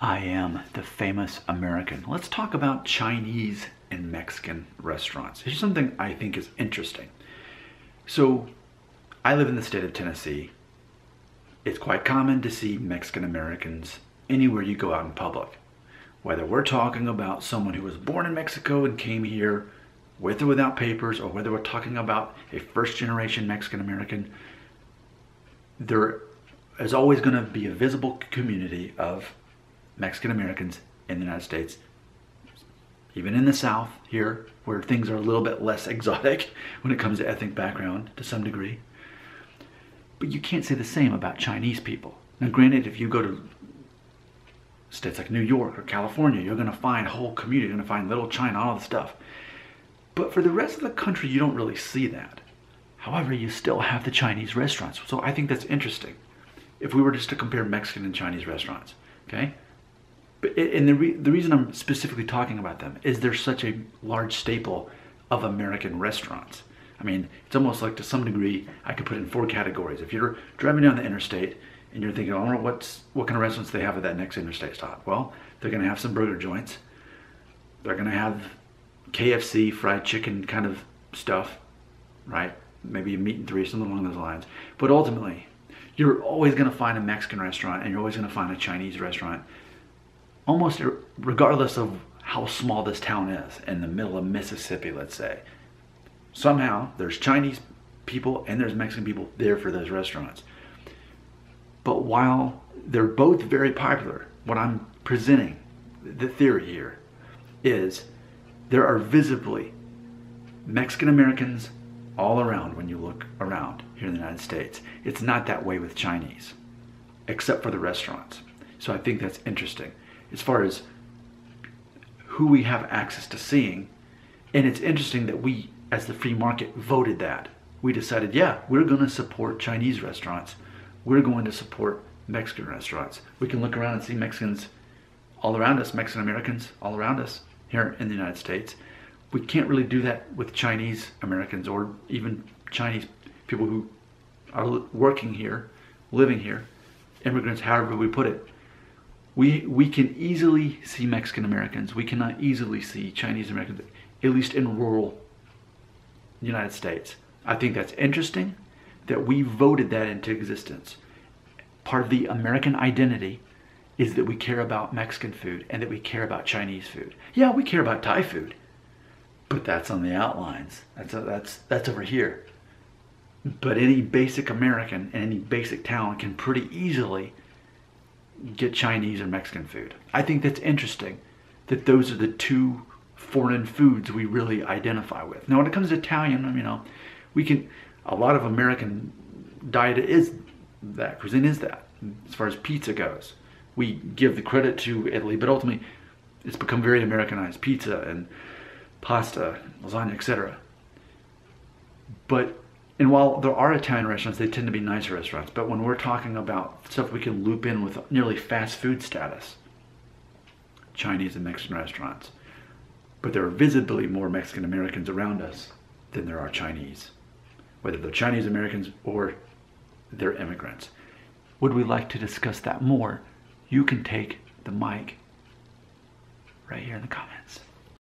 I am the famous American. Let's talk about Chinese and Mexican restaurants. Here's something I think is interesting. So, I live in the state of Tennessee. It's quite common to see Mexican Americans anywhere you go out in public. Whether we're talking about someone who was born in Mexico and came here with or without papers, or whether we're talking about a first generation Mexican American, there is always going to be a visible community of Mexican Americans in the United States, even in the South here, where things are a little bit less exotic when it comes to ethnic background to some degree. But you can't say the same about Chinese people. Now granted, if you go to states like New York or California, you're going to find whole community, you're going to find Little China, all the stuff. But for the rest of the country, you don't really see that. However, you still have the Chinese restaurants. So I think that's interesting. If we were just to compare Mexican and Chinese restaurants, okay? And the reason I'm specifically talking about them is they're such a large staple of American restaurants. I mean, it's almost like, to some degree, I could put it in 4 categories. If you're driving down the interstate and you're thinking, I wonder what kind of restaurants they have at that next interstate stop. Well, they're going to have some burger joints. They're going to have KFC, fried chicken kind of stuff, right? Maybe a meat and three, something along those lines. But ultimately, you're always going to find a Mexican restaurant and you're always going to find a Chinese restaurant, almost regardless of how small this town is, in the middle of Mississippi, let's say. Somehow, there's Chinese people and there's Mexican people there for those restaurants. But while they're both very popular, what I'm presenting, the theory here, is there are visibly Mexican Americans all around when you look around here in the United States. It's not that way with Chinese, except for the restaurants. So I think that's interesting as far as who we have access to seeing. And it's interesting that we, as the free market, voted that. We decided, yeah, we're going to support Chinese restaurants. We're going to support Mexican restaurants. We can look around and see Mexicans all around us, Mexican Americans all around us here in the United States. We can't really do that with Chinese Americans or even Chinese people who are working here, living here, immigrants, however we put it. We can easily see Mexican Americans. We cannot easily see Chinese Americans, at least in rural United States. I think that's interesting that we voted that into existence. Part of the American identity is that we care about Mexican food and that we care about Chinese food. Yeah, we care about Thai food, but that's on the outlines. That's over here. But any basic American in any basic town can pretty easily get Chinese or Mexican food. I think that's interesting that those are the 2 foreign foods we really identify with. Now, when it comes to Italian, a lot of American diet is that, cuisine is that, as far as pizza goes. We give the credit to Italy, but ultimately it's become very Americanized, pizza and pasta, lasagna, etc. And while there are Italian restaurants, they tend to be nicer restaurants. But when we're talking about stuff we can loop in with nearly fast food status, Chinese and Mexican restaurants. But there are visibly more Mexican Americans around us than there are Chinese, whether they're Chinese Americans or they're immigrants. Would we like to discuss that more? You can take the mic right here in the comments.